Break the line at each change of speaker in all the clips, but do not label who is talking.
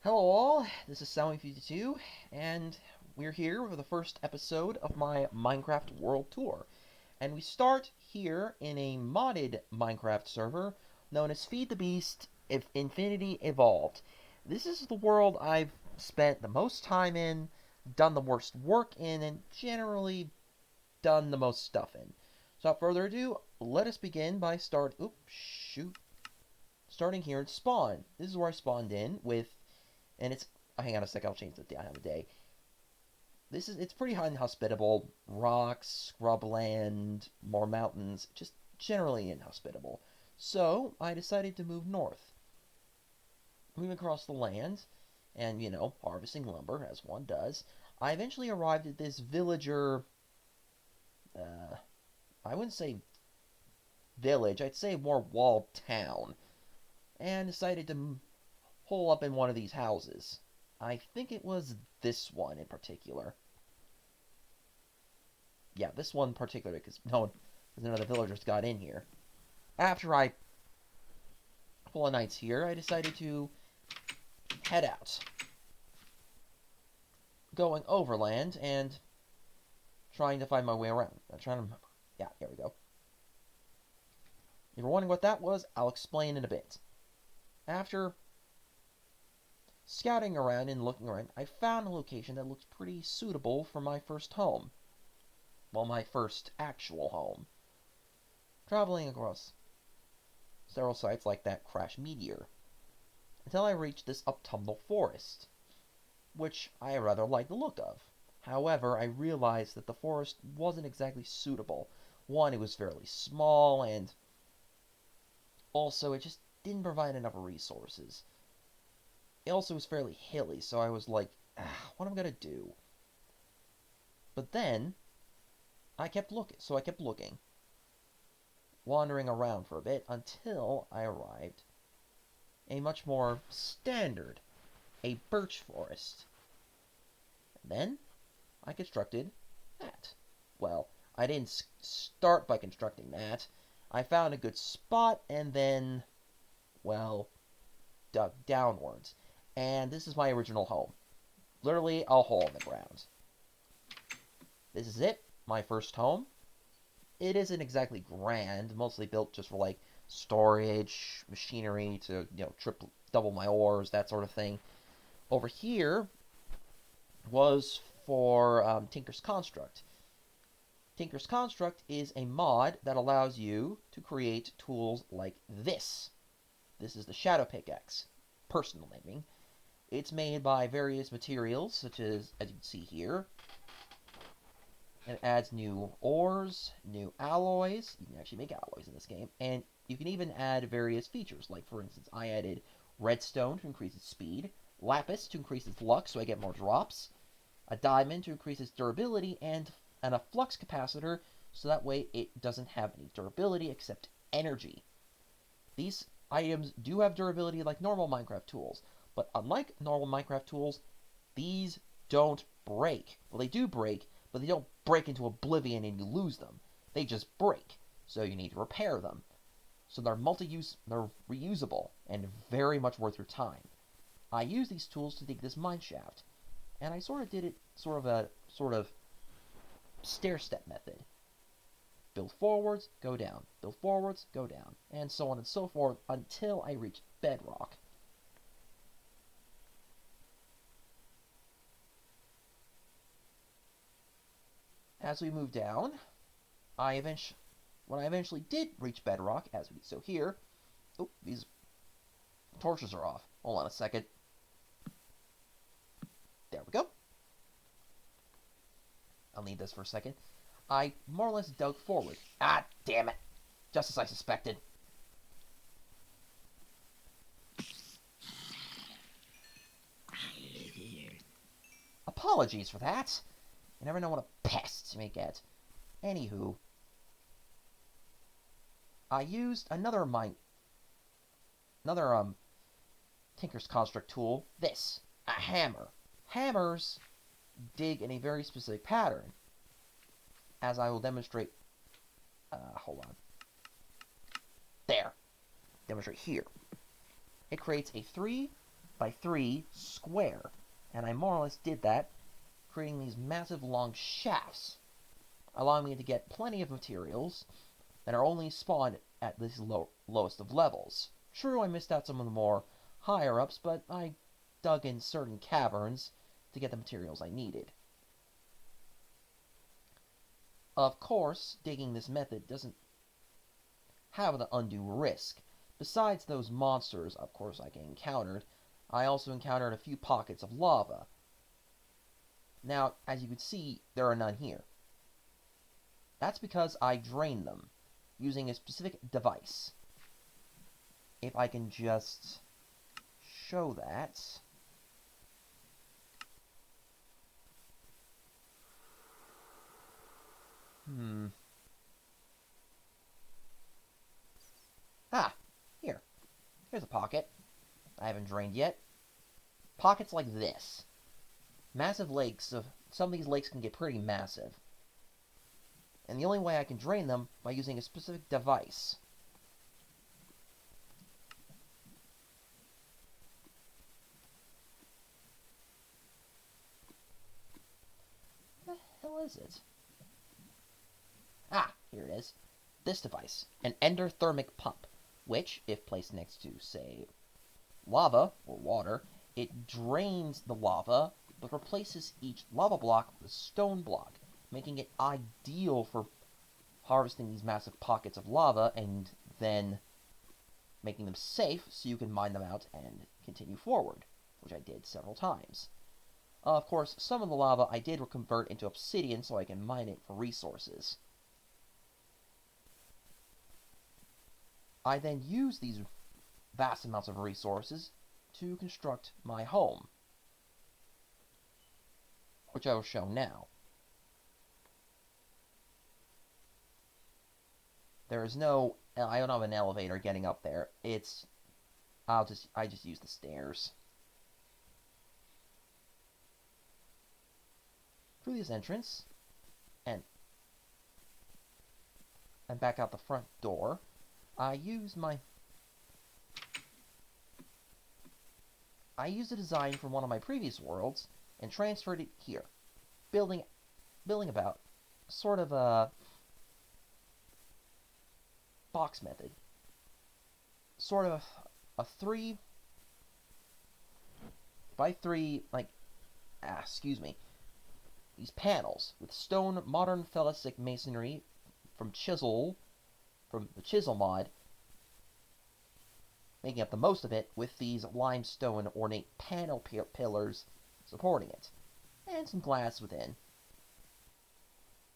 Hello all, this is Sawmill52, and we're here with the first episode of my Minecraft World Tour. And we start here in a modded Minecraft server known as Feed the Beast if Infinity Evolved. This is the world I've spent the most time in, done the worst work in, and generally done the most stuff in. So without further ado, let us begin by starting here in Spawn. This is where I spawned in with. And it's, hang on a sec, I'll change the time of day. It's pretty inhospitable. Rocks, scrubland, more mountains, just generally inhospitable. So, I decided to move north. Moving across the land, and, harvesting lumber, as one does, I eventually arrived at this villager, I wouldn't say village, I'd say more walled town, and decided to hole up in one of these houses. I think it was this one in particular. Yeah, this one in particular, because none of the villagers got in here. After a couple of nights here, I decided to head out. Going overland and trying to find my way around. I'm trying to remember. Yeah, here we go. If you're wondering what that was, I'll explain in a bit. After scouting around and looking around, I found a location that looks pretty suitable for my first home. Well, my first actual home. Traveling across several sites like that crashed meteor, until I reached this autumnal forest, which I rather liked the look of. However, I realized that the forest wasn't exactly suitable. One, it was fairly small, and also it just didn't provide enough resources. It also was fairly hilly, so I was like, what am I gonna do? But then, I kept looking, wandering around for a bit until I arrived a much more standard, a birch forest. And then, I constructed that. Well, I didn't start by constructing that. I found a good spot and then, well, dug downwards. And this is my original home. Literally a hole in the ground. This is it, my first home. It isn't exactly grand, mostly built just for like storage, machinery to, double my ores, that sort of thing. Over here was for Tinker's Construct. Tinker's Construct is a mod that allows you to create tools like this. This is the Shadow Pickaxe. Personal naming. It's made by various materials, such as you can see here. It adds new ores, new alloys. You can actually make alloys in this game. And you can even add various features. Like, for instance, I added redstone to increase its speed, lapis to increase its luck so I get more drops, a diamond to increase its durability, and a flux capacitor so that way it doesn't have any durability except energy. These items do have durability like normal Minecraft tools, but unlike normal Minecraft tools, these don't break. Well, they do break, but they don't break into oblivion and you lose them. They just break, so you need to repair them. So they're multi-use, they're reusable, and very much worth your time. I use these tools to dig this mineshaft, and I sort of did it sort of stair-step method. Build forwards, go down. Build forwards, go down. And so on and so forth until I reach bedrock. As we move down, when I eventually did reach bedrock, so here, these torches are off. Hold on a second. There we go. I'll need this for a second. I more or less dug forward. Ah, damn it. Just as I suspected. Apologies for that. You never know what a pest you may get. Anywho, I used another Tinker's Construct tool. This, a hammer. Hammers dig in a very specific pattern, as I will demonstrate. Hold on. There. Demonstrate here. It creates a 3 by 3 square. And I more or less did that, creating these massive long shafts, allowing me to get plenty of materials that are only spawned at this lowest of levels. True, I missed out some of the more higher-ups, but I dug in certain caverns to get the materials I needed. Of course, digging this method doesn't have the undue risk. Besides those monsters, of course, I encountered, I also encountered a few pockets of lava. Now, as you can see, there are none here. That's because I drained them using a specific device. If I can just show that. Ah, here. Here's a pocket I haven't drained yet. Pockets like this. Massive lakes some of these lakes can get pretty massive. And the only way I can drain them by using a specific device. What the hell is it? Ah, here it is. This device, an Endothermic Pump, which, if placed next to, say, lava or water, it drains the lava, but replaces each lava block with a stone block, making it ideal for harvesting these massive pockets of lava and then making them safe so you can mine them out and continue forward, which I did several times. Of course, some of the lava I did convert into obsidian so I can mine it for resources. I then used these vast amounts of resources to construct my home, which I will show now. There is no, I don't have an elevator getting up there. I just use the stairs. Through this entrance, and back out the front door, I used a design from one of my previous worlds and transferred it here, building about sort of a box method, sort of a 3 by 3 these panels with stone modern felsic masonry from the chisel mod, making up the most of it with these limestone ornate panel pillars supporting it, and some glass within.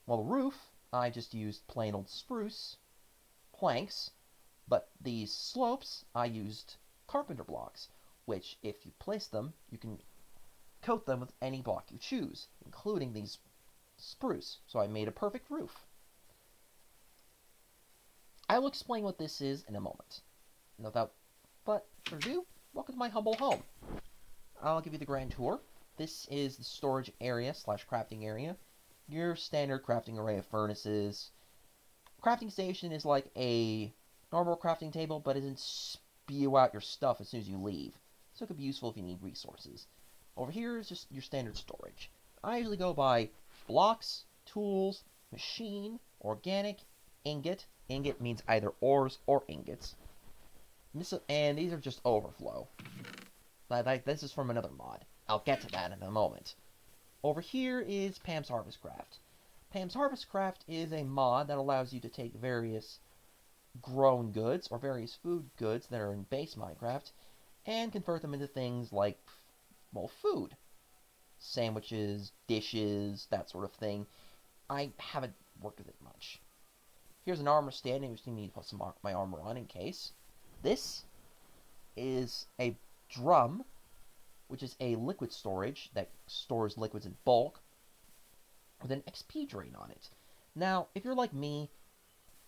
While the roof, I just used plain old spruce planks, but these slopes, I used carpenter blocks, which, if you place them, you can coat them with any block you choose, including these spruce, so I made a perfect roof. I will explain what this is in a moment. Without further ado, welcome to my humble home. I'll give you the grand tour. This is the storage area / crafting area. Your standard crafting array of furnaces. Crafting station is like a normal crafting table, but it doesn't spew out your stuff as soon as you leave, so it could be useful if you need resources. Over here is just your standard storage. I usually go by blocks, tools, machine, organic, ingot. Ingot means either ores or ingots. And these are just overflow. This is from another mod. I'll get to that in a moment. Over here is Pam's Harvest Craft. Pam's Harvest Craft is a mod that allows you to take various grown goods or various food goods that are in base Minecraft and convert them into things like, well, food. Sandwiches, dishes, that sort of thing. I haven't worked with it much. Here's an armor stand, which you need to put my armor on in case. This is a drum, which is a liquid storage that stores liquids in bulk, with an XP drain on it. Now, if you're like me,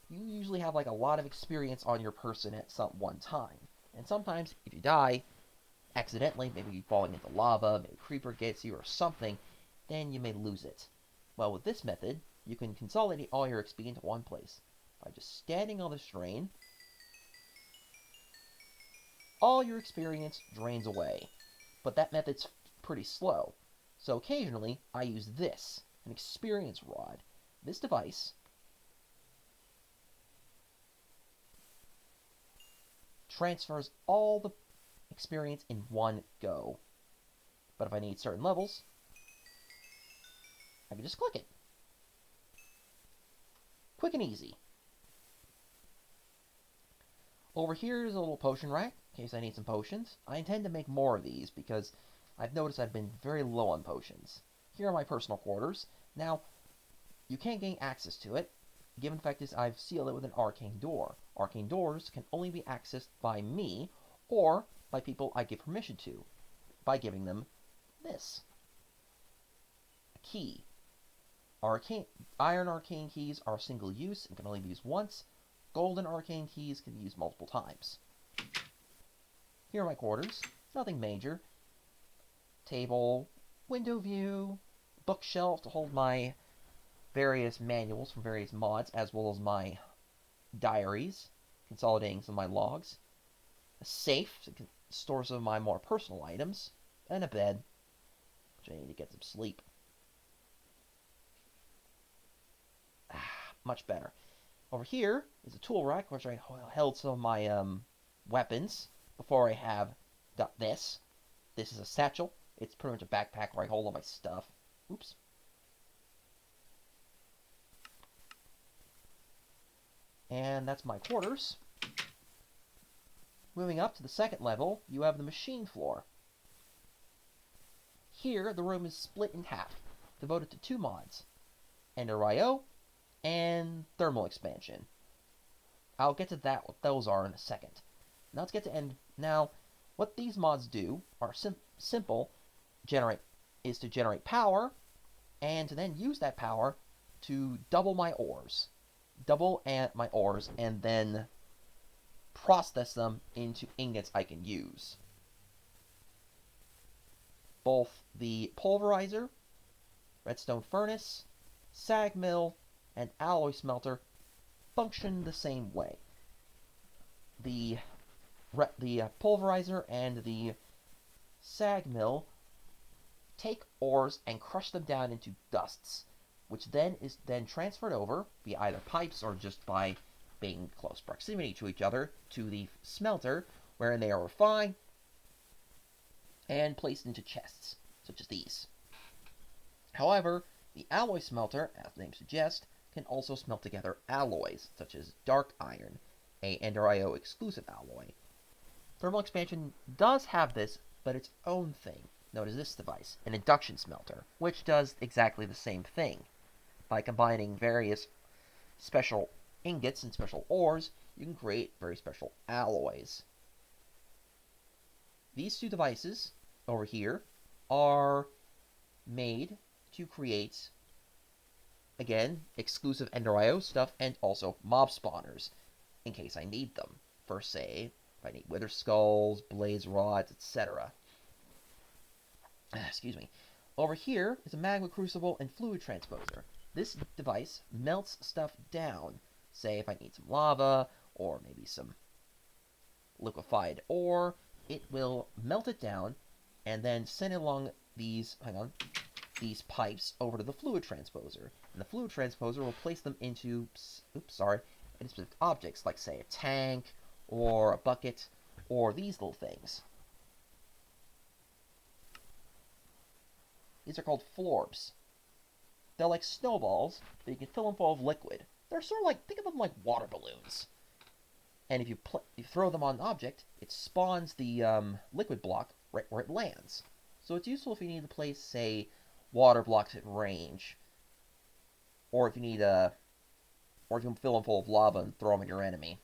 you usually have like a lot of experience on your person at one time. And sometimes, if you die, accidentally, maybe falling into lava, maybe a creeper gets you or something, then you may lose it. Well, with this method, you can consolidate all your XP into one place. By just standing on this drain, all your experience drains away. but that method's pretty slow. So occasionally, I use this, an experience rod. This device transfers all the experience in one go. But if I need certain levels, I can just click it. Quick and easy. Over here is a little potion rack, in case I need some potions. I intend to make more of these, because I've noticed I've been very low on potions. Here are my personal quarters. Now, you can't gain access to it, given the fact is I've sealed it with an arcane door. Arcane doors can only be accessed by me, or by people I give permission to, by giving them this. A key. Iron arcane keys are single use and can only be used once. Golden arcane keys can be used multiple times. Here are my quarters. Nothing major. Table, window view, bookshelf to hold my various manuals from various mods, as well as my diaries, consolidating some of my logs. A safe to store some of my more personal items. And a bed, which I need to get some sleep. Much better. Over here is a tool rack, which I held some of my weapons before I have got this. This is a satchel. It's pretty much a backpack where I hold all my stuff. Oops. And that's my quarters. Moving up to the second level, you have the machine floor. Here, the room is split in half, devoted to two mods, Ender IO and Thermal Expansion. I'll get to that, what those are in a second. Now let's get to End. Now, what these mods do are simple. Is to generate power, and to then use that power to double my ores. And then process them into ingots I can use. Both the pulverizer, redstone furnace, Sawmill, and alloy smelter function the same way. The pulverizer and the Sawmill take ores and crush them down into dusts, which then is transferred over via either pipes or just by being in close proximity to each other to the smelter, wherein they are refined and placed into chests, such as these. However, the alloy smelter, as the name suggests, can also smelt together alloys, such as dark iron, a Ender IO exclusive alloy. Thermal expansion does have this, but its own thing, known as this device, an Induction Smelter, which does exactly the same thing. By combining various special ingots and special ores, you can create very special alloys. These two devices over here are made to create, again, exclusive Ender IO stuff and also mob spawners, in case I need them. For, say, if I need wither skulls, blaze rods, etc. Excuse me. Over here is a magma crucible and fluid transposer. This device melts stuff down. Say if I need some lava, or maybe some liquefied ore, it will melt it down, and then send it along these pipes over to the fluid transposer. And the fluid transposer will place them into, into specific objects, like say a tank, or a bucket, or these little things. These are called florbs. They're like snowballs, but you can fill them full of liquid. They're sort of like, think of them like water balloons. And if you throw them on an object, it spawns the liquid block right where it lands. So it's useful if you need to place, say, water blocks at range. Or if you need or if you can fill them full of lava and throw them at your enemy.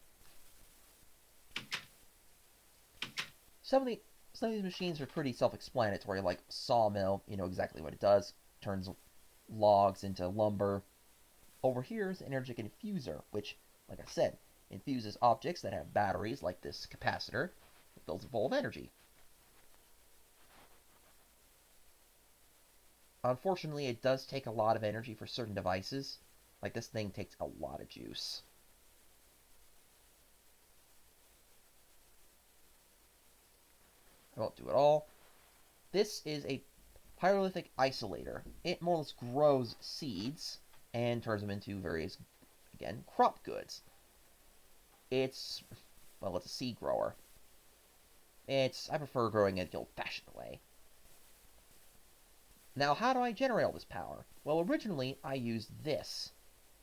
Some of these machines are pretty self-explanatory, like Sawmill, you know exactly what it does. Turns logs into lumber. Over here is an energetic infuser, which, like I said, infuses objects that have batteries, like this capacitor. It fills it full of energy. Unfortunately, it does take a lot of energy for certain devices. Like this thing takes a lot of juice. I won't do it all. This is a pyrolithic isolator. It more or less grows seeds and turns them into various, again, crop goods. It's, well, it's a seed grower. I prefer growing it the old-fashioned way. Now, how do I generate all this power? Well, originally, I used this.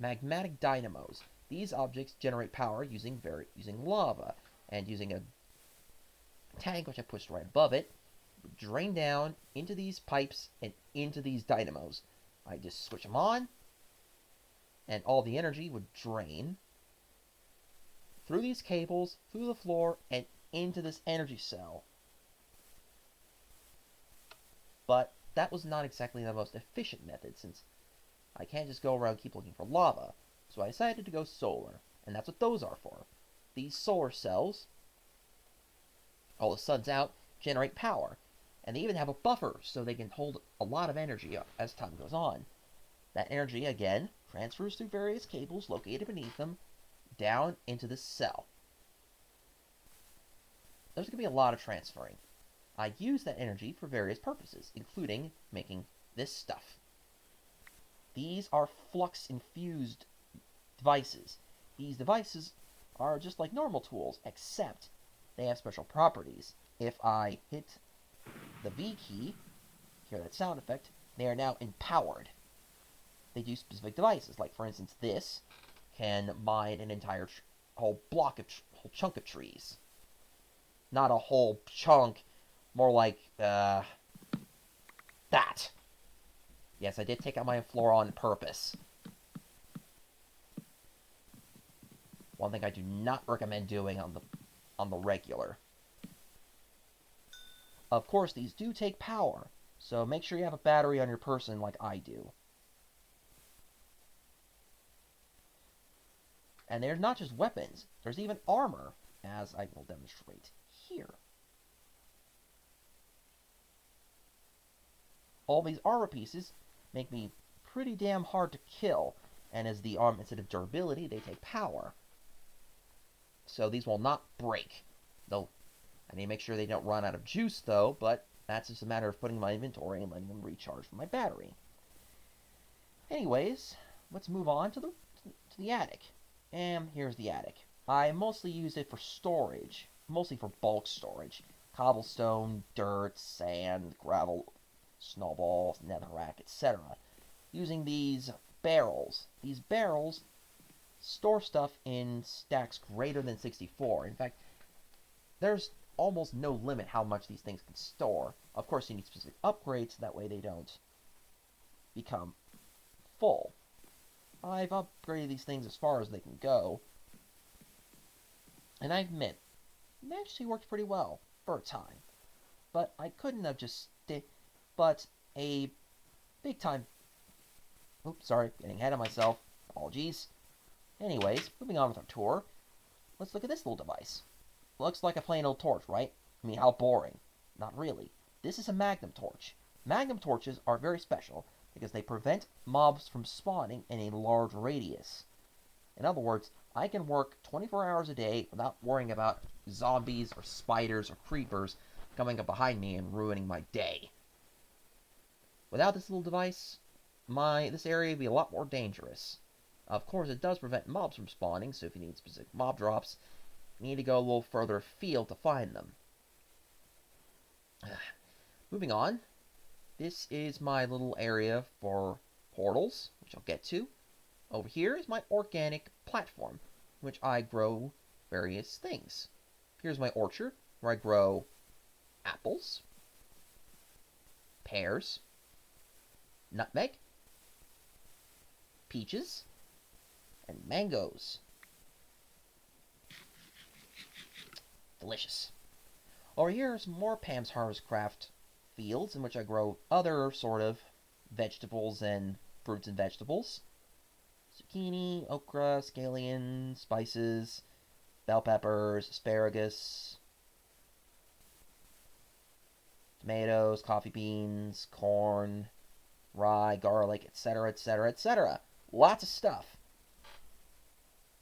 Magmatic Dynamos. These objects generate power using lava, and using a tank, which I pushed right above it, would drain down into these pipes and into these dynamos. I just switch them on, and all the energy would drain through these cables, through the floor, and into this energy cell. But that was not exactly the most efficient method, since I can't just go around and keep looking for lava. So I decided to go solar, and that's what those are for. These solar cells, while the sun's out, generate power. And they even have a buffer, so they can hold a lot of energy as time goes on. That energy, again, transfers through various cables located beneath them, down into this cell. There's going to be a lot of transferring. I use that energy for various purposes, including making this stuff. These are Flux infused devices. These devices are just like normal tools, except they have special properties. If I hit the V key, hear that sound effect, they are now empowered. They do specific devices, like for instance this can mine an entire whole chunk of trees. Not a whole chunk, more like that. Yes, I did take out my floor on purpose. One thing I do not recommend doing on the regular. Of course, these do take power, so make sure you have a battery on your person like I do. And they're not just weapons, there's even armor, as I will demonstrate here. All these armor pieces make me pretty damn hard to kill, and as the arm, instead of durability, they take power. So these will not break. They'll, I need to make sure they don't run out of juice, though, but that's just a matter of putting in my inventory and letting them recharge from my battery. Anyways, let's move on to the attic. And here's the attic. I mostly use it for storage, mostly for bulk storage. Cobblestone, dirt, sand, gravel, snowballs, netherrack, etc. Using these barrels. These barrels store stuff in stacks greater than 64. In fact, there's almost no limit how much these things can store. Of course, you need specific upgrades, that way they don't become full. I've upgraded these things as far as they can go, and I admit, it actually worked pretty well for a time. But I couldn't have just but a big time... Oops, sorry, getting ahead of myself. Apologies. Anyways, moving on with our tour, let's look at this little device. Looks like a plain old torch, right? I mean, how boring. Not really. This is a Magnum Torch. Magnum Torches are very special because they prevent mobs from spawning in a large radius. In other words, I can work 24 hours a day without worrying about zombies or spiders or creepers coming up behind me and ruining my day. Without this little device, this area would be a lot more dangerous. Of course, it does prevent mobs from spawning, so if you need specific mob drops, you need to go a little further afield to find them. Moving on, this is my little area for portals, which I'll get to. Over here is my organic platform, which I grow various things. Here's my orchard, where I grow apples, pears, nutmeg, peaches, and mangoes. Delicious. Over here is more Pam's Harvest Craft fields in which I grow other sort of vegetables and fruits and vegetables. Zucchini, okra, scallion, spices, bell peppers, asparagus, tomatoes, coffee beans, corn, rye, garlic, etc., etc., etc. Lots of stuff.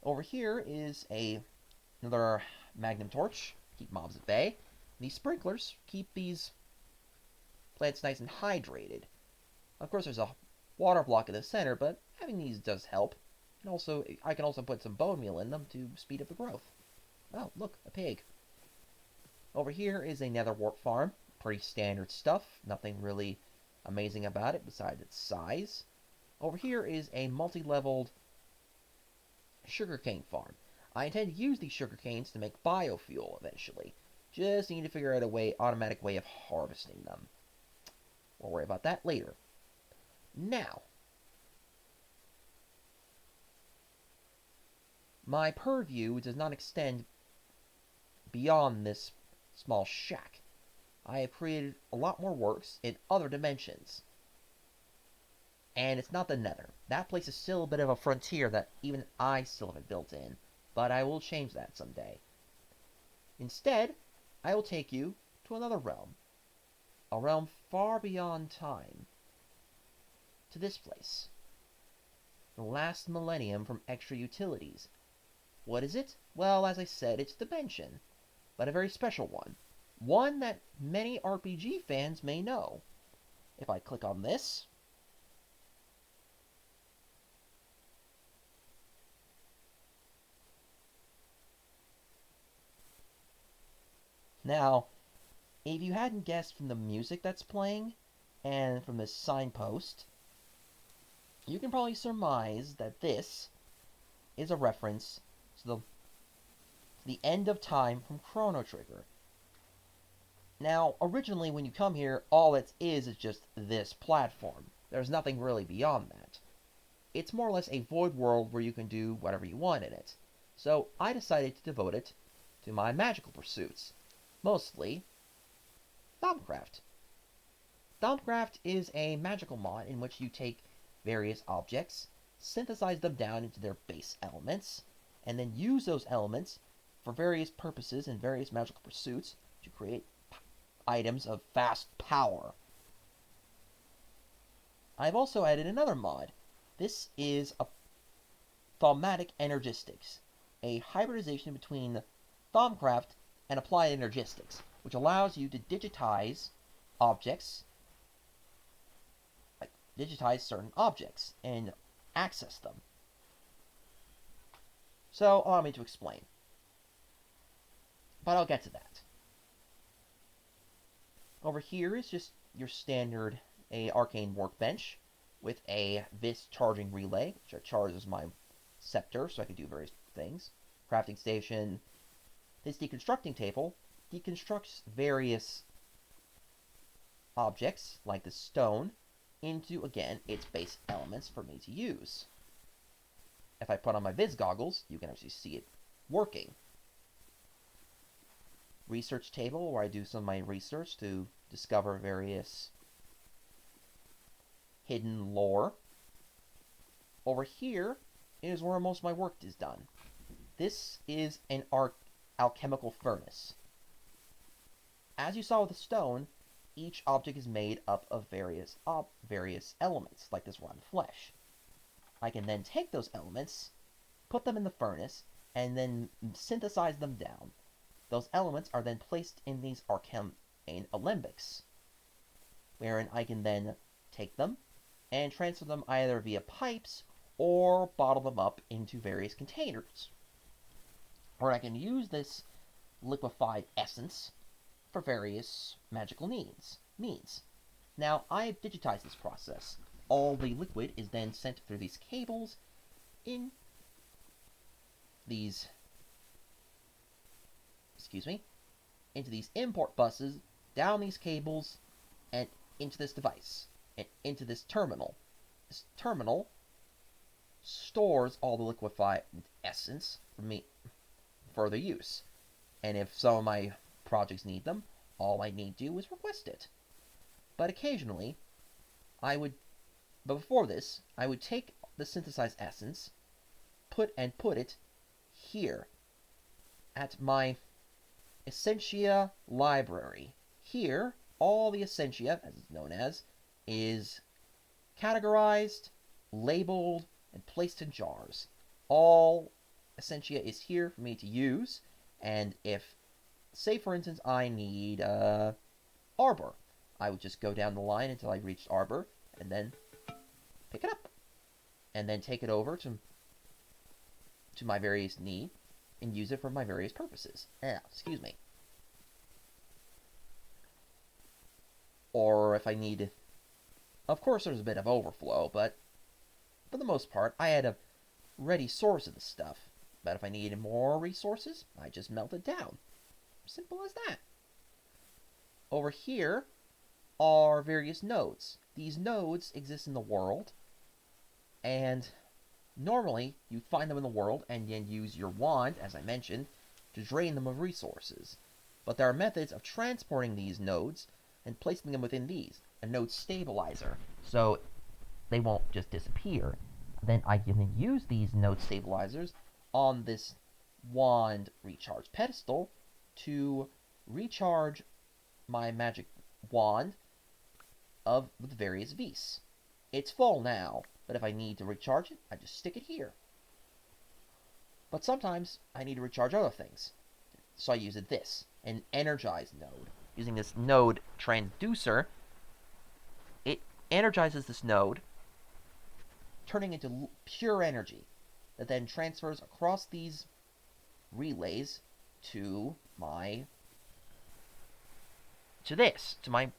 Over here is another Magnum Torch, keep mobs at bay. These sprinklers keep these plant's nice and hydrated. Of course, there's a water block in the center, but having these does help. And also, I can also put some bone meal in them to speed up the growth. Oh, look, a pig. Over here is a nether wart farm. Pretty standard stuff. Nothing really amazing about it besides its size. Over here is a multi-leveled sugarcane farm. I intend to use these sugarcanes to make biofuel eventually. Just need to figure out automatic way of harvesting them. We'll worry about that later. Now, my purview does not extend beyond this small shack. I have created a lot more works in other dimensions. And it's not the Nether. That place is still a bit of a frontier that even I still haven't built in, but I will change that someday. Instead, I will take you to another realm. A realm far beyond time. To this place. The last millennium from Extra Utilities. What is it? Well, as I said, it's a dimension, but a very special one. One that many RPG fans may know. If I click on this, now, if you hadn't guessed from the music that's playing, and from this signpost, you can probably surmise that this is a reference to the end of time from Chrono Trigger. Now, originally when you come here, all it is just this platform. There's nothing really beyond that. It's more or less a void world where you can do whatever you want in it. So I decided to devote it to my magical pursuits. Mostly Thaumcraft. Thaumcraft is a magical mod in which you take various objects, synthesize them down into their base elements, and then use those elements for various purposes and various magical pursuits to create items of vast power. I've also added another mod. This is a Thaumatic Energistics, a hybridization between Thaumcraft and Applied Energistics, which allows you to digitize objects, digitize certain objects, and access them. So, allow me to explain. But I'll get to that. Over here is just your standard arcane workbench with a Vis charging relay, which charges my scepter so I can do various things. Crafting station. This deconstructing table deconstructs various objects, like the stone, into, again, its base elements for me to use. If I put on my Vis goggles, you can actually see it working. Research table, where I do some of my research to discover various hidden lore. Over here is where most of my work is done. This is an Alchemical Furnace. As you saw with the stone, each object is made up of various elements, like this rotten flesh. I can then take those elements, put them in the furnace, and then synthesize them down. Those elements are then placed in these arcane alembics, wherein I can then take them and transfer them either via pipes or bottle them up into various containers. Or I can use this liquefied essence for various magical needs. Now, I have digitized this process. All the liquid is then sent through these cables in these into these import buses, down these cables, and into this device, and into this terminal. This terminal stores all the liquefied essence for further use. And if some of my projects need them, all I need to do is request it. But occasionally, but before this, I would take the synthesized essence, put it here, at my Essentia Library. Here, all the Essentia, as it's known as, is categorized, labeled, and placed in jars. All Essentia is here for me to use, and if, say for instance, I need Arbor, I would just go down the line until I reached Arbor, and then pick it up. And then take it over to my various need, and use it for my various purposes. Excuse me. Or if I need... Of course there's a bit of overflow, but for the most part, I had a ready source of the stuff. But if I needed more resources, I just melt it down. Simple as that. Over here are various nodes. These nodes exist in the world, and normally you find them in the world and then use your wand, as I mentioned, to drain them of resources. But there are methods of transporting these nodes and placing them within these. A node stabilizer, so they won't just disappear. Then I can use these node stabilizers on this wand recharge pedestal to recharge my magic wand of the various V's. It's full now, but if I need to recharge it, I just stick it here. But sometimes I need to recharge other things, so I use this, an energized node. Using this node transducer, it energizes this node, turning into pure energy that then transfers across these relays to my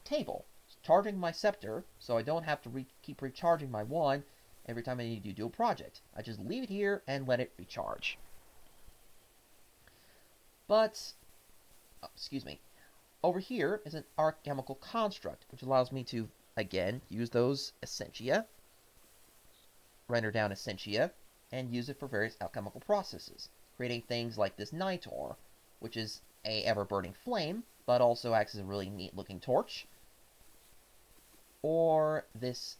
table, charging my scepter, so I don't have to keep recharging my wand every time I need to do a project. I just leave it here and let it recharge. But, excuse me, over here is an alchemical construct, which allows me to, again, use those Essentia, render down Essentia, and use it for various alchemical processes, creating things like this night ore, which is a ever-burning flame, but also acts as a really neat-looking torch, or this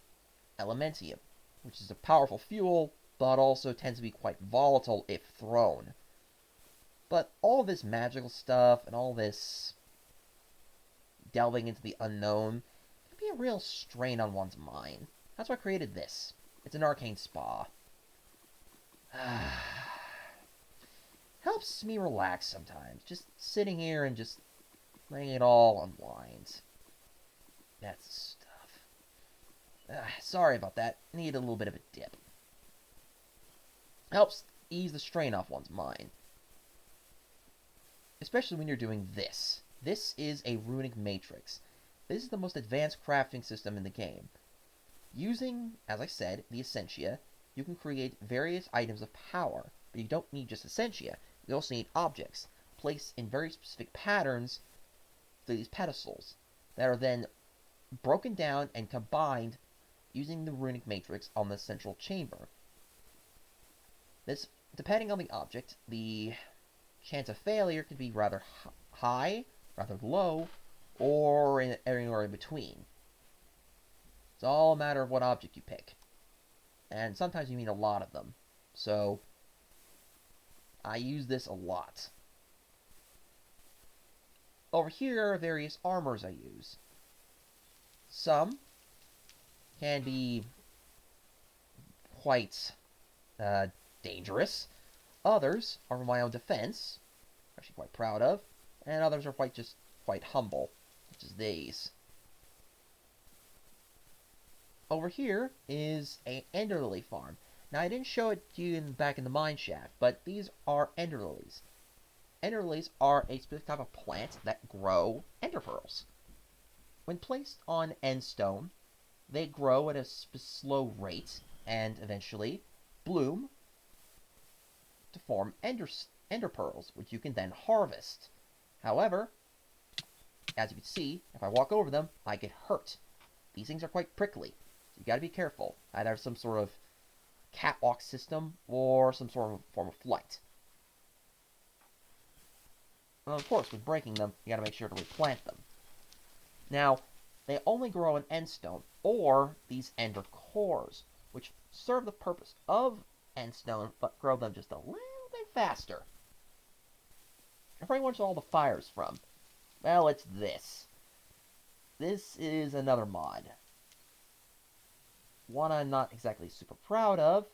elementium, which is a powerful fuel, but also tends to be quite volatile if thrown. But all this magical stuff and all this delving into the unknown can be a real strain on one's mind. That's why I created this. It's an arcane spa. Helps me relax sometimes. Just sitting here and just letting it all unwind. That's stuff. Sorry about that. Need a little bit of a dip. Helps ease the strain off one's mind. Especially when you're doing this. This is a Runic Matrix. This is the most advanced crafting system in the game. Using, as I said, the Essentia, you can create various items of power, but you don't need just Essentia. You also need objects, placed in very specific patterns to these pedestals, that are then broken down and combined using the Runic Matrix on the central chamber. This, depending on the object, the chance of failure could be rather high, rather low, or anywhere in between. It's all a matter of what object you pick. And sometimes you need a lot of them. So, I use this a lot. Over here are various armors I use. Some can be quite dangerous. Others are for my own defense, actually quite proud of, and others are quite humble, such as these. Over here is an Endothelial Farm. Now, I didn't show it to you back in the mine shaft, but these are Ender Lilies. Ender Lilies are a specific type of plant that grow Ender Pearls. When placed on Endstone, they grow at a slow rate, and eventually bloom to form Ender Pearls, which you can then harvest. However, as you can see, if I walk over them, I get hurt. These things are quite prickly. You gotta be careful. Either some sort of catwalk system or some sort of form of flight. And of course, with breaking them, you gotta make sure to replant them. Now, they only grow in Endstone or these Ender cores, which serve the purpose of Endstone, but grow them just a little bit faster. And where all the fires from? Well, it's this. This is another mod. One I'm not exactly super proud of.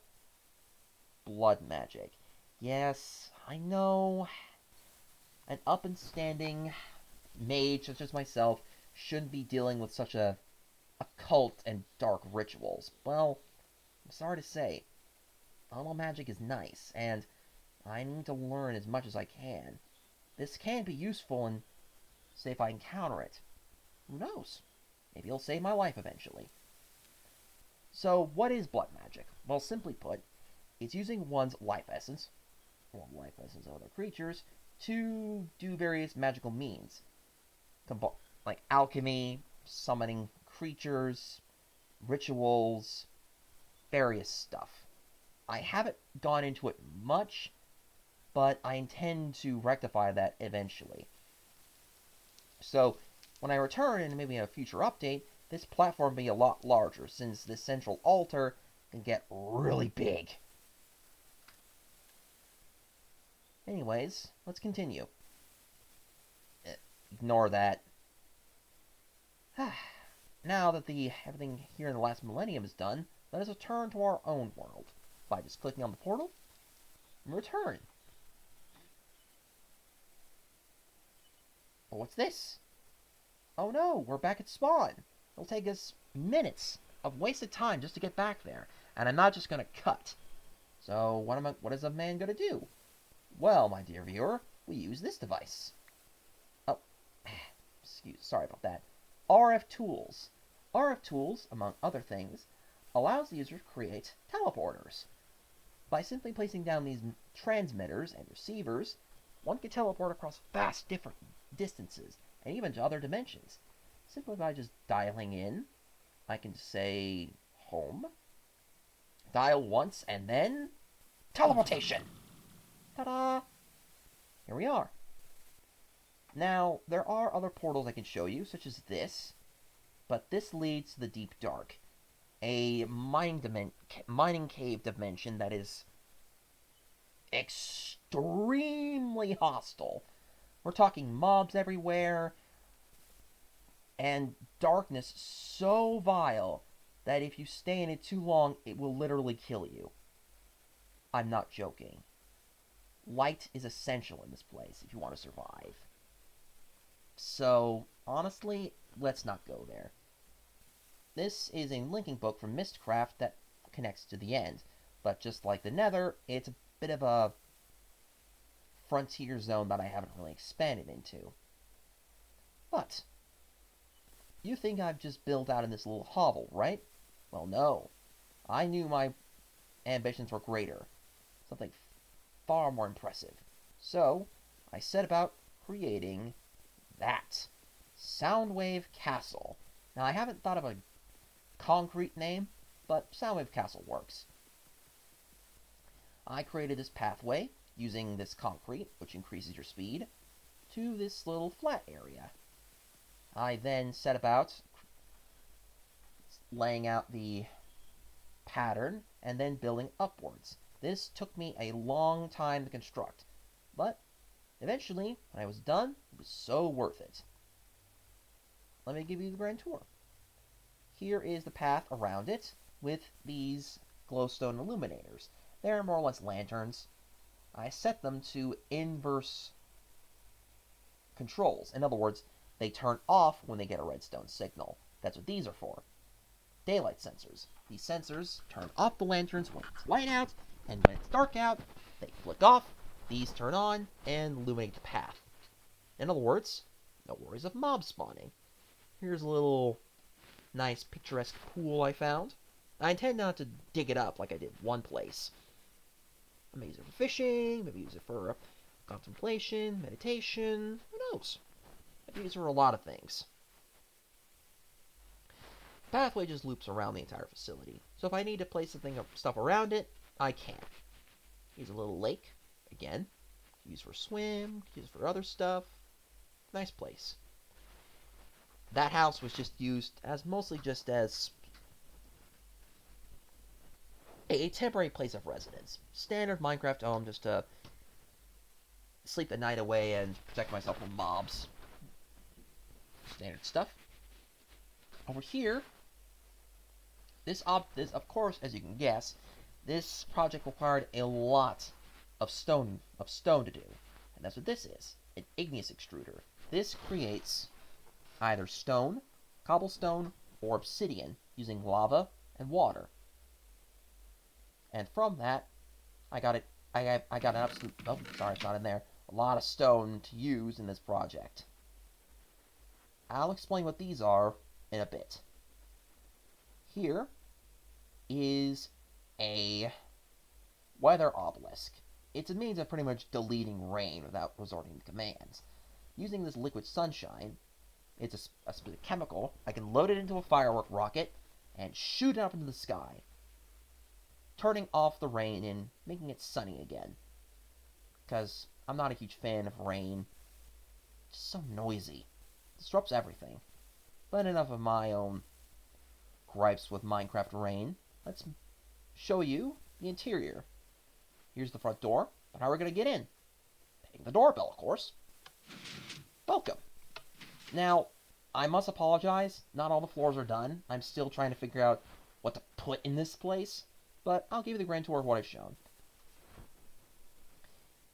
Blood magic. Yes, I know. An up-and-standing mage such as myself shouldn't be dealing with such occult and dark rituals. Well, I'm sorry to say, a little magic is nice, and I need to learn as much as I can. This can be useful, and say if I encounter it. Who knows? Maybe it'll save my life eventually. So, what is blood magic? Well, simply put, it's using one's life essence, or the life essence of other creatures, to do various magical means. Like alchemy, summoning creatures, rituals, various stuff. I haven't gone into it much, but I intend to rectify that eventually. So, when I return in maybe a future update, this platform will be a lot larger, since this central altar can get really big. Anyways, let's continue. Ignore that. Now that everything here in the last millennium is done, let us return to our own world by just clicking on the portal and return. But what's this? Oh no, we're back at spawn. It'll take us minutes of wasted time just to get back there, and I'm not just gonna cut. So what is a man gonna do? Well, my dear viewer, we use this device. Oh, sorry about that. RF Tools. RF Tools, among other things, allows the user to create teleporters. By simply placing down these transmitters and receivers, one can teleport across vast different distances, and even to other dimensions. Simply by just dialing in, I can say home, dial once, and then teleportation! Ta-da! Here we are. Now, there are other portals I can show you, such as this, but this leads to the Deep Dark, a mining cave dimension that is extremely hostile. We're talking mobs everywhere, and darkness so vile that if you stay in it too long, it will literally kill you. I'm not joking. Light is essential in this place if you want to survive. So, honestly, let's not go there. This is a linking book from Mistcraft that connects to the end, but just like the Nether, it's a bit of a frontier zone that I haven't really expanded into. But you think I've just built out in this little hovel, right? Well, no. I knew my ambitions were greater. Something far more impressive. So, I set about creating that. Soundwave Castle. Now, I haven't thought of a concrete name, but Soundwave Castle works. I created this pathway using this concrete, which increases your speed, to this little flat area. I then set about laying out the pattern and then building upwards. This took me a long time to construct, but eventually, when I was done, it was so worth it. Let me give you the grand tour. Here is the path around it with these glowstone illuminators. They're more or less lanterns. I set them to inverse controls. In other words, they turn off when they get a redstone signal. That's what these are for. Daylight sensors. These sensors turn off the lanterns when it's light out, and when it's dark out, they flick off, these turn on, and illuminate the path. In other words, no worries of mob spawning. Here's a little nice picturesque pool I found. I intend not to dig it up like I did one place. I may use it for fishing, maybe use it for contemplation, meditation, who knows? Maybe use it for a lot of things. The pathway just loops around the entire facility, so if I need to place stuff around it, I can. Here's a little lake, again. Use for swim, use for other stuff. Nice place. That house was just used as mostly just as a temporary place of residence. Standard Minecraft home, just to sleep the night away and protect myself from mobs. Standard stuff. Over here, this of course, as you can guess, this project required a lot of stone to do, and that's what this is, an Igneous Extruder. This creates either stone, cobblestone, or obsidian using lava and water. And from that, I got an absolute... Oh, sorry, it's not in there. A lot of stone to use in this project. I'll explain what these are in a bit. Here is a weather obelisk. It's a means of pretty much deleting rain without resorting to commands. Using this liquid sunshine, it's a specific chemical. I can load it into a firework rocket and shoot it up into the sky, turning off the rain and making it sunny again. Because I'm not a huge fan of rain. It's so noisy. It disrupts everything. But enough of my own gripes with Minecraft rain. Let's show you the interior. Here's the front door, but how are we going to get in? Paying the doorbell, of course. Welcome. Now, I must apologize, not all the floors are done. I'm still trying to figure out what to put in this place, but I'll give you the grand tour of what I've shown.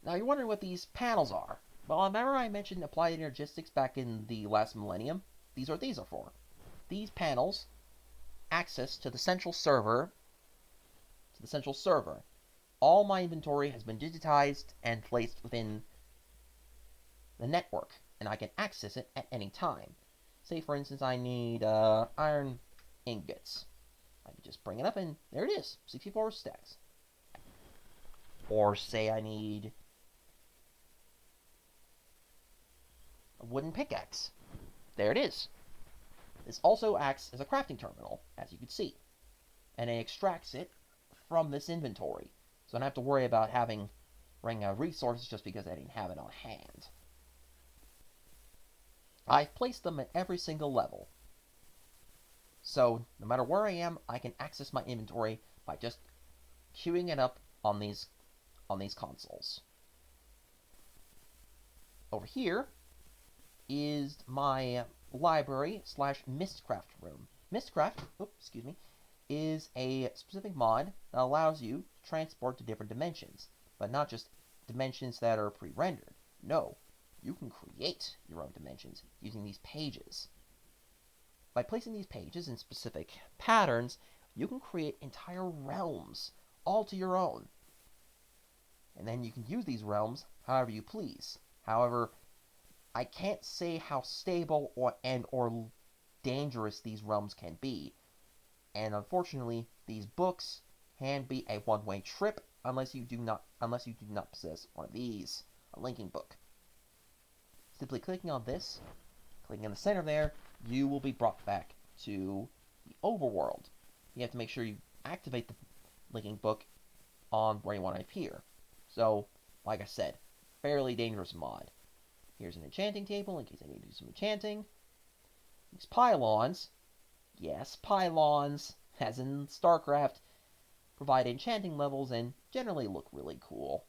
Now, you're wondering what these panels are. Well, remember I mentioned applied energistics back in the last millennium? These are for. These panels access to the central server. All my inventory has been digitized and placed within the network, and I can access it at any time. Say, for instance, I need iron ingots. I can just bring it up, and there it is, 64 stacks. Or say I need a wooden pickaxe. There it is. This also acts as a crafting terminal, as you can see, and it extracts it from this inventory, so I don't have to worry about running out of resources just because I didn't have it on hand. I've placed them at every single level, so no matter where I am, I can access my inventory by just queuing it up on these consoles. Over here is my library / Mistcraft room. Mistcraft, is a specific mod that allows you to transport to different dimensions, but not just dimensions that are pre-rendered. No, you can create your own dimensions using these pages. By placing these pages in specific patterns, you can create entire realms all to your own. And then you can use these realms however you please. However, I can't say how stable or dangerous these realms can be. And unfortunately, these books can be a one-way trip unless you do not possess one of these, a linking book. Simply clicking on this, clicking in the center there, you will be brought back to the overworld. You have to make sure you activate the linking book on where you want to appear. So, like I said, fairly dangerous mod. Here's an enchanting table in case I need to do some enchanting. These pylons, yes, pylons, as in StarCraft, provide enchanting levels and generally look really cool.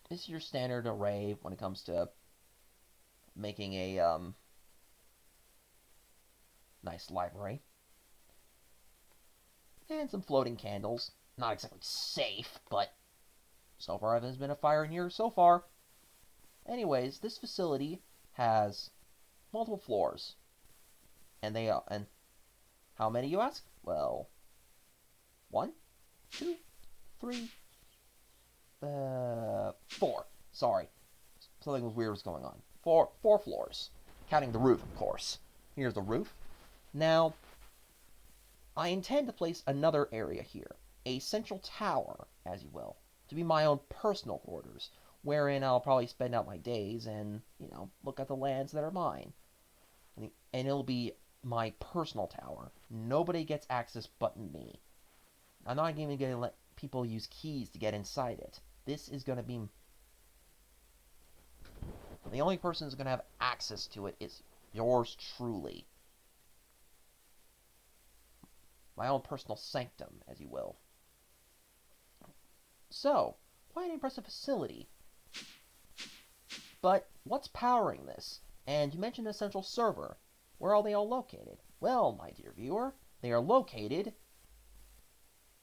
This is your standard array when it comes to making a nice library. And some floating candles. Not exactly safe, but so far there's been a fire in here so far. Anyways, this facility has multiple floors. And how many, you ask? Well, 1, 2, 3, 4. Sorry. Something weird was going on. Four floors. Counting the roof, of course. Here's the roof. Now, I intend to place another area here. A central tower, as you will. To be my own personal quarters. Wherein I'll probably spend out my days and, look at the lands that are mine. And it'll be my personal tower. Nobody gets access but me. I'm not even going to let people use keys to get inside it. This is going to be... The only person who's going to have access to it is yours truly. My own personal sanctum, as you will. So, quite an impressive facility. But what's powering this? And you mentioned the central server. Where are they all located? Well, my dear viewer, they are located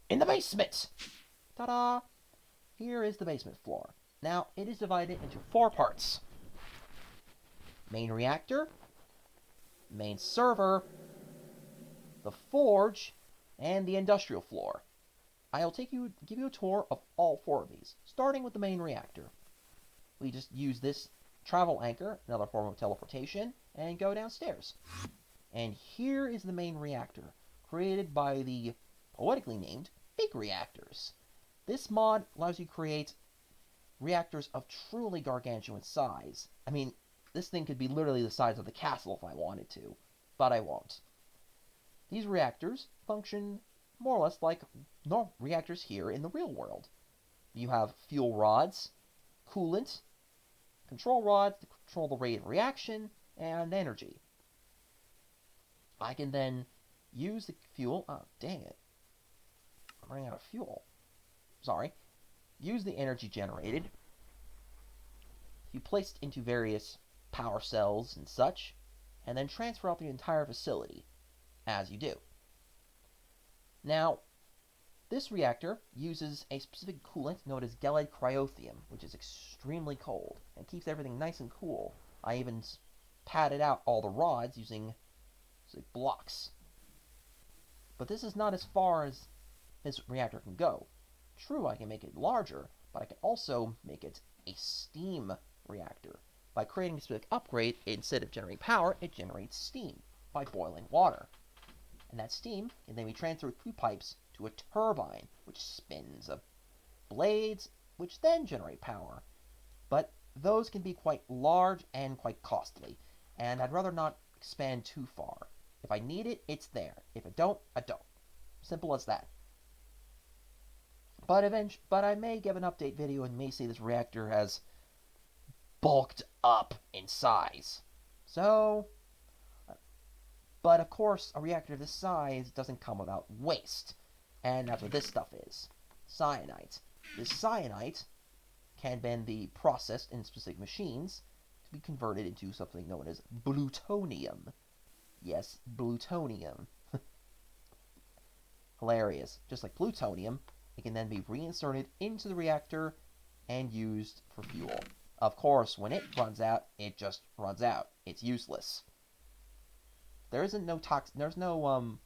in the basement! Ta-da! Here is the basement floor. Now, it is divided into 4 parts. Main reactor, main server, the forge, and the industrial floor. I'll give you a tour of all 4 of these, starting with the main reactor. We just use this travel anchor, another form of teleportation, and go downstairs. And here is the main reactor, created by the poetically named Big Reactors. This mod allows you to create reactors of truly gargantuan size. I mean, this thing could be literally the size of the castle if I wanted to, but I won't. These reactors function more or less like normal reactors here in the real world. You have fuel rods, coolant, control rods to control the rate of reaction, and energy. I can then use the fuel... Oh, dang it. I'm running out of fuel. Sorry. Use the energy generated. You place it into various power cells and such, and then transfer out the entire facility, as you do. Now, this reactor uses a specific coolant known as gelid cryothium, which is extremely cold and keeps everything nice and cool. I even padded out all the rods using blocks. But this is not as far as this reactor can go. True, I can make it larger, but I can also make it a steam reactor. By creating a specific upgrade, instead of generating power, it generates steam by boiling water. And that steam can then be transferred through pipes to a turbine, which spins blades, which then generate power. But those can be quite large and quite costly, and I'd rather not expand too far. If I need it, it's there. If I don't, I don't. Simple as that. But I may give an update video and may see this reactor has bulked up in size. But of course, a reactor of this size doesn't come without waste. And that's what this stuff is. Cyanite. This cyanite can then be processed in specific machines to be converted into something known as plutonium. Yes, plutonium. Hilarious. Just like plutonium, it can then be reinserted into the reactor and used for fuel. Of course, when it runs out, it just runs out. It's useless. There's no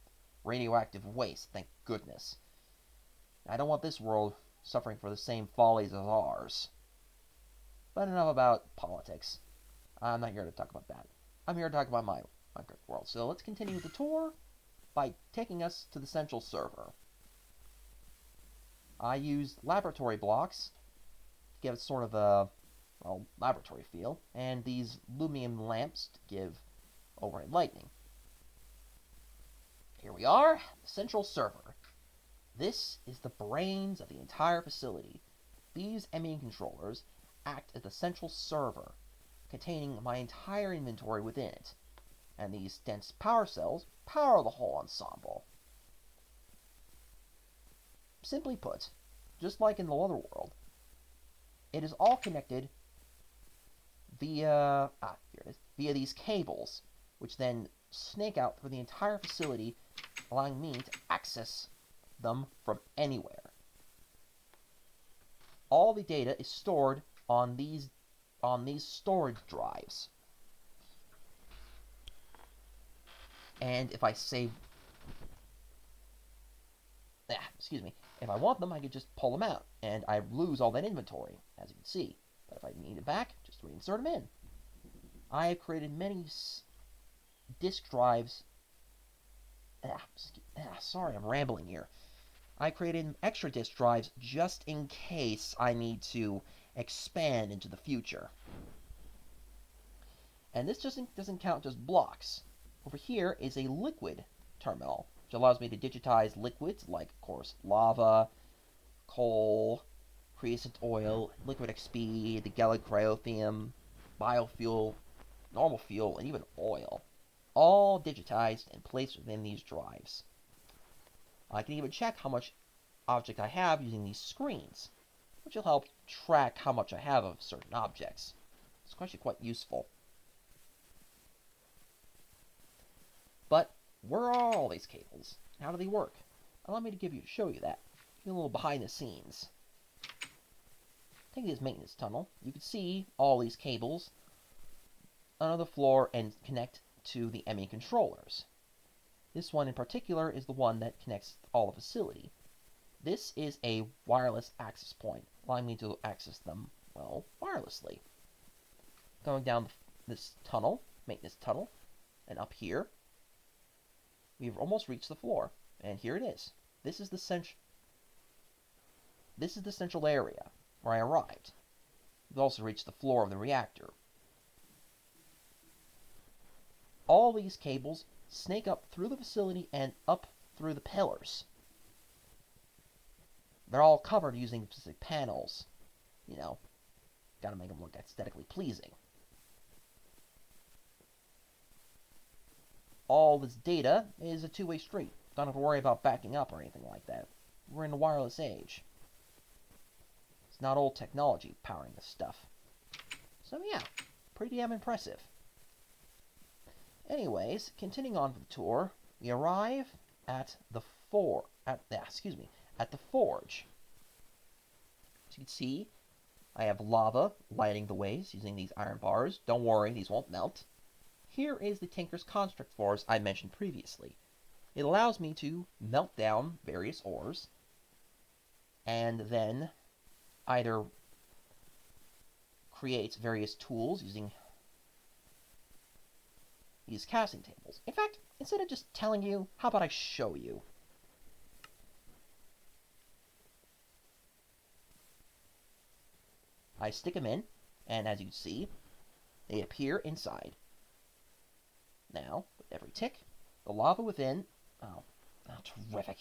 radioactive waste, thank goodness. I don't want this world suffering for the same follies as ours. But enough about politics. I'm not here to talk about that. I'm here to talk about my Minecraft world. So let's continue the tour by taking us to the central server. I used laboratory blocks to give it sort of a, laboratory feel, and these lumium lamps to give overhead lighting. Here we are, the central server. This is the brains of the entire facility. These ME controllers act as the central server, containing my entire inventory within it, and these dense power cells power the whole ensemble. Simply put, just like in the other world, it is all connected via these cables, which then snake out through the entire facility, allowing me to access them from anywhere. All the data is stored on these storage drives. And if I if I want them, I could just pull them out, and I lose all that inventory, as you can see. But if I need it back, just reinsert them in. I have created many disk drives. Sorry, I'm rambling here. I created extra disk drives just in case I need to expand into the future. And this doesn't count just blocks. Over here is a liquid terminal, which allows me to digitize liquids like, of course, lava, coal, crescent oil, liquid XP, the gelid cryothium, biofuel, normal fuel, and even oil. All digitized and placed within these drives. I can even check how much object I have using these screens, which will help track how much I have of certain objects. It's actually quite useful. But where are all these cables? How do they work? Allow me to show you that. A little behind the scenes. Take this maintenance tunnel. You can see all these cables under the floor and connect to the ME controllers. This one in particular is the one that connects all the facility. This is a wireless access point, allowing me to access them, well, wirelessly. Going down this tunnel, maintenance tunnel, and up here, we've almost reached the floor. And here it is. This is the central area where I arrived. We've also reached the floor of the reactor. All these cables snake up through the facility and up through the pillars. They're all covered using specific panels. You know, gotta make them look aesthetically pleasing. All this data is a two-way street. Don't have to worry about backing up or anything like that. We're in the wireless age. It's not old technology powering this stuff. So yeah, pretty damn impressive. Anyways, continuing on with the tour, we arrive at the forge. As you can see, I have lava lighting the ways using these iron bars. Don't worry, these won't melt. Here is the Tinker's Construct Force I mentioned previously. It allows me to melt down various ores and then either create various tools using these casting tables. In fact, instead of just telling you, how about I show you? I stick them in, and as you see, they appear inside. Now, with every tick, the lava within... Oh, terrific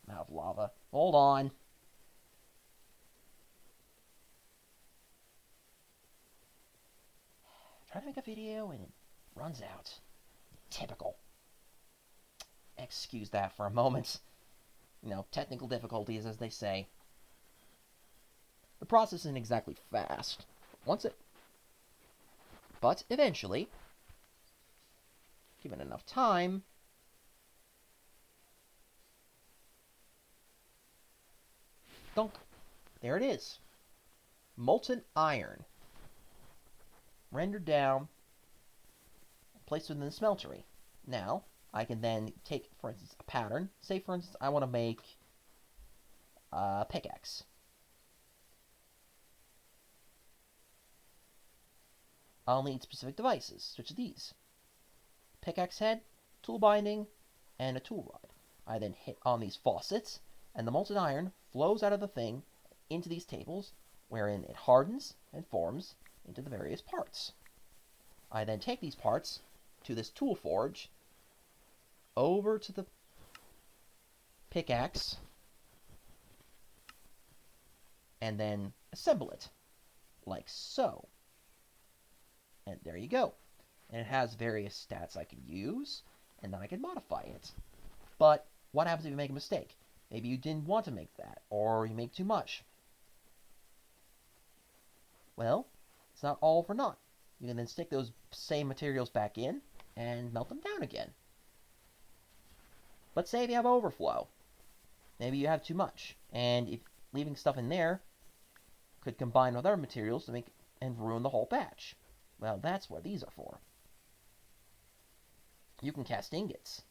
amount of lava. Hold on. Try to make a video and it runs out. Typical. Excuse that for a moment. You know, technical difficulties, as they say. The process isn't exactly fast. But eventually, given enough time, dunk. There it is. Molten iron. Rendered down, placed within the smeltery. Now, I can then take, for instance, a pattern. Say, for instance, I want to make a pickaxe. I'll need specific devices, such as these. Pickaxe head, tool binding, and a tool rod. I then hit on these faucets, and the molten iron flows out of the thing into these tables, wherein it hardens and forms into the various parts. I then take these parts to this tool forge, over to the pickaxe, and then assemble it, like so. And there you go. And it has various stats I can use, and then I can modify it. But what happens if you make a mistake? Maybe you didn't want to make that, or you make too much. Well, it's not all for naught. You can then stick those same materials back in and melt them down again. Let's say if you have overflow. Maybe you have too much, and if leaving stuff in there could combine with other materials to make and ruin the whole batch. Well, that's what these are for. You can cast ingots.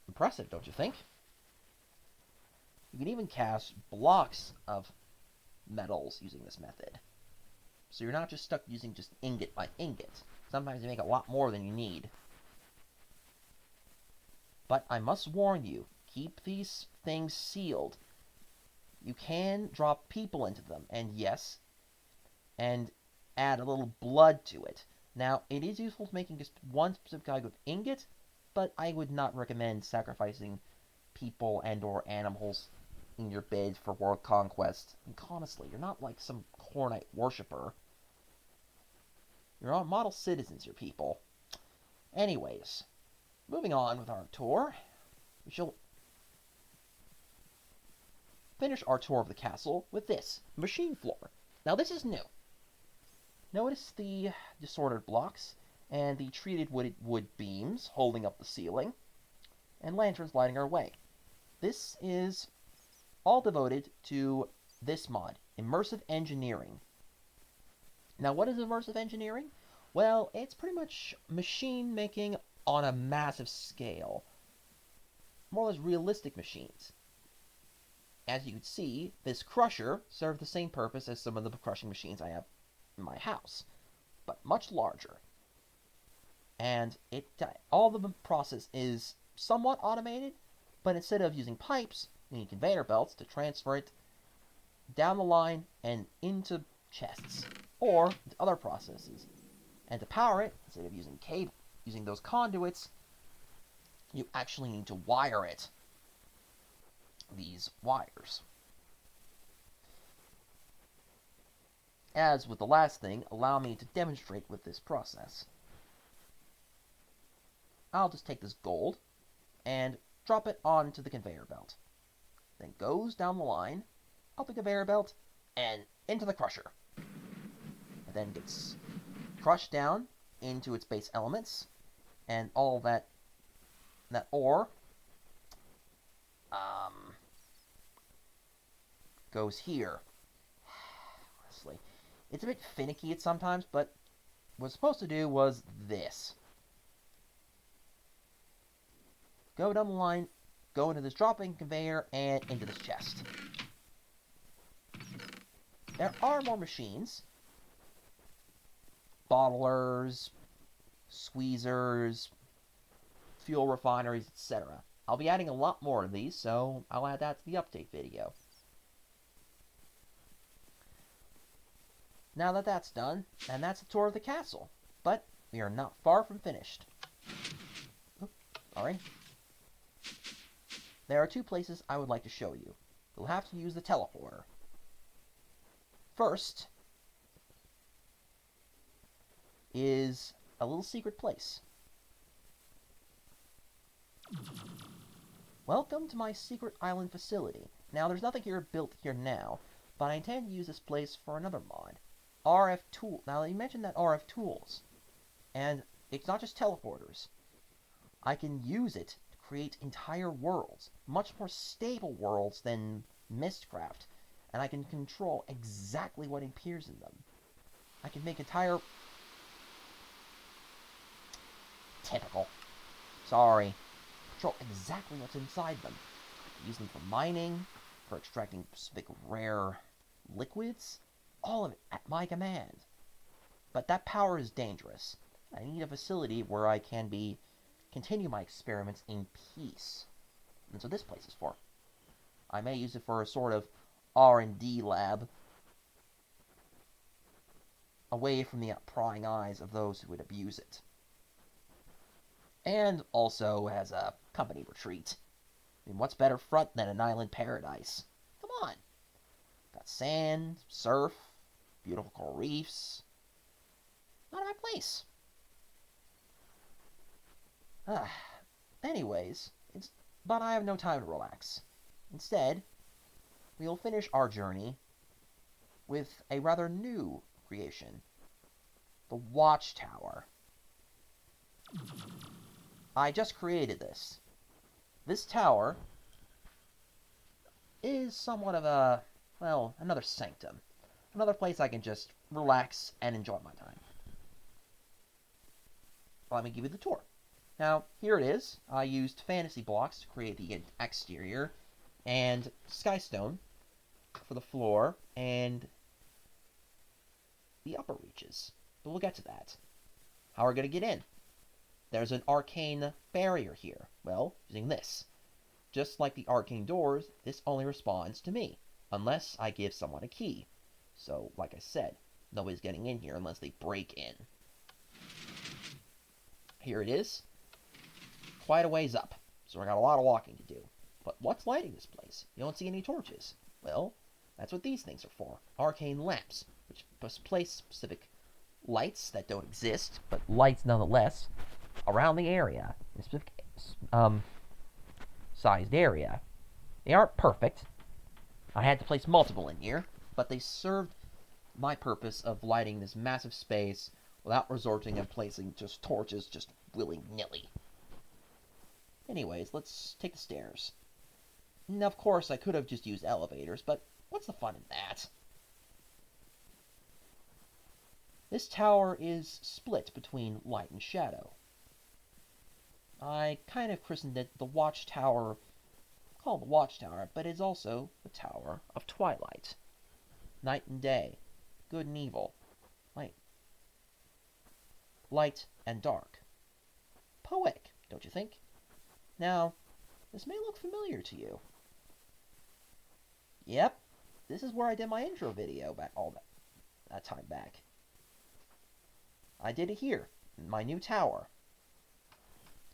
Impressive, don't you think? You can even cast blocks of metals using this method. So you're not just stuck using just ingot by ingot. Sometimes you make a lot more than you need. But I must warn you, keep these things sealed. You can drop people into them, and yes, and add a little blood to it. Now, it is useful to making just one specific type of ingot, but I would not recommend sacrificing people and or animals in your bid for world conquest. And honestly, you're not like some Cornite worshipper. You're all model citizens, your people. Anyways, moving on with our tour, we shall finish our tour of the castle with this, machine floor. Now this is new. Notice the disordered blocks and the treated wood beams holding up the ceiling. and lanterns lighting our way. This is all devoted to this mod, Immersive Engineering. Now, what is Immersive Engineering? Well, it's pretty much machine making on a massive scale. More or less realistic machines. As you can see, this crusher serves the same purpose as some of the crushing machines I have in my house, but much larger. And all the process is somewhat automated, but instead of using pipes, we need conveyor belts to transfer it down the line and into chests, or into other processes. And to power it, instead of using those conduits, you actually need to wire it. These wires. As with the last thing, allow me to demonstrate with this process. I'll just take this gold and drop it onto the conveyor belt. Then goes down the line, up the conveyor belt, and into the crusher. It then gets crushed down into its base elements, and all that ore goes here. Honestly, it's a bit finicky at sometimes, but what it's supposed to do was this. Go down the line, go into this dropping conveyor, and into this chest. There are more machines. Bottlers, squeezers, fuel refineries, etc. I'll be adding a lot more of these, so I'll add that to the update video. Now that that's done, and that's a tour of the castle. But we are not far from finished. Oops, sorry. There are two places I would like to show you. You'll have to use the teleporter. First is a little secret place. Welcome to my secret island facility. Now, there's nothing built here now, but I intend to use this place for another mod. RF tool. Now, you mentioned that RF tools, and it's not just teleporters. I can use it to create entire worlds, much more stable worlds than Mistcraft, and I can control exactly what appears in them. I can make entire... Typical. Sorry. Control exactly what's inside them. I can use them for mining, for extracting specific rare liquids, all of it at my command. But that power is dangerous. I need a facility where I can continue my experiments in peace. And so this place is for. I may use it for a sort of R&D lab, away from the prying eyes of those who would abuse it. And also as a company retreat. I mean, what's better front than an island paradise? Come on. Got sand, surf, beautiful coral reefs. Not my place. Anyways, but I have no time to relax. Instead, we'll finish our journey with a rather new creation. The Watchtower. I just created this. This tower is somewhat of a, well, another sanctum. Another place I can just relax and enjoy my time. Let me give you the tour. Now, here it is. I used fantasy blocks to create the exterior, and skystone for the floor, and the upper reaches. But we'll get to that. How are we going to get in? There's an arcane barrier here. Well, using this. Just like the arcane doors, this only responds to me, unless I give someone a key. So, like I said, nobody's getting in here unless they break in. Here it is. Quite a ways up, so I got a lot of walking to do. But what's lighting this place? You don't see any torches. Well, that's what these things are for. Arcane Lamps, which place specific lights that don't exist, but lights nonetheless, around the area, in a specific sized area. They aren't perfect. I had to place multiple in here, but they served my purpose of lighting this massive space without resorting and placing just torches just willy-nilly. Anyways, let's take the stairs. Now, of course, I could have just used elevators, but what's the fun in that? This tower is split between light and shadow. I kind of christened it the Watchtower, called the Watchtower, but it's also the Tower of Twilight. Night and day, good and evil, light and dark. Poetic, don't you think? Now, this may look familiar to you. Yep, this is where I did my intro video back all that time back. I did it here, in my new tower.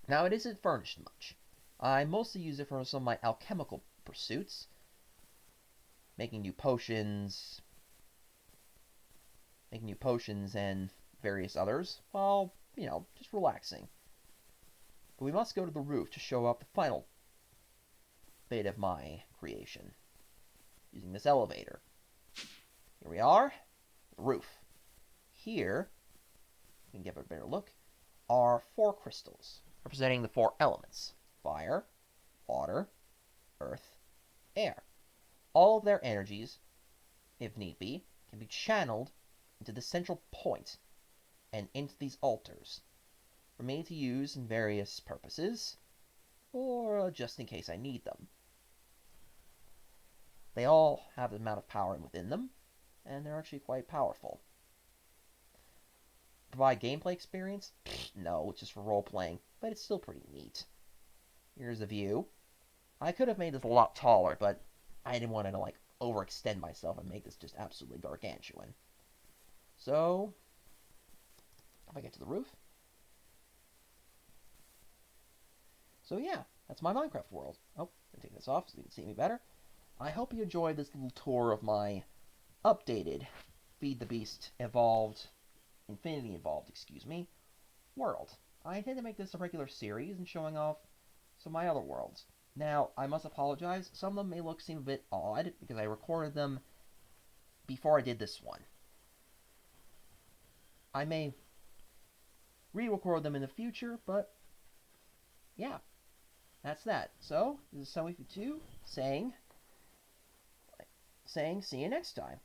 Now, it isn't furnished much. I mostly use it for some of my alchemical pursuits, making new potions and various others, while, just relaxing. But we must go to the roof to show up the final bit of my creation, using this elevator. Here we are, the roof. Here, you can give it a better look, are 4 crystals, representing the 4 elements: fire, water, earth, air. All of their energies, if need be, can be channeled into the central point and into these altars, for me to use in various purposes, or just in case I need them. They all have the amount of power within them, and they're actually quite powerful. Provide gameplay experience? No, it's just for role-playing, but it's still pretty neat. Here's the view. I could have made this a lot taller, but I didn't want to, overextend myself and make this just absolutely gargantuan. So, if I get to the roof. So yeah, that's my Minecraft world. Oh, let me take this off so you can see me better. I hope you enjoyed this little tour of my updated Feed the Beast Infinity Evolved, world. I intend to make this a regular series and showing off some of my other worlds. Now, I must apologize, some of them may seem a bit odd, because I recorded them before I did this one. I may re-record them in the future, but yeah, that's that. So, this is Sawmill 2 saying, see you next time.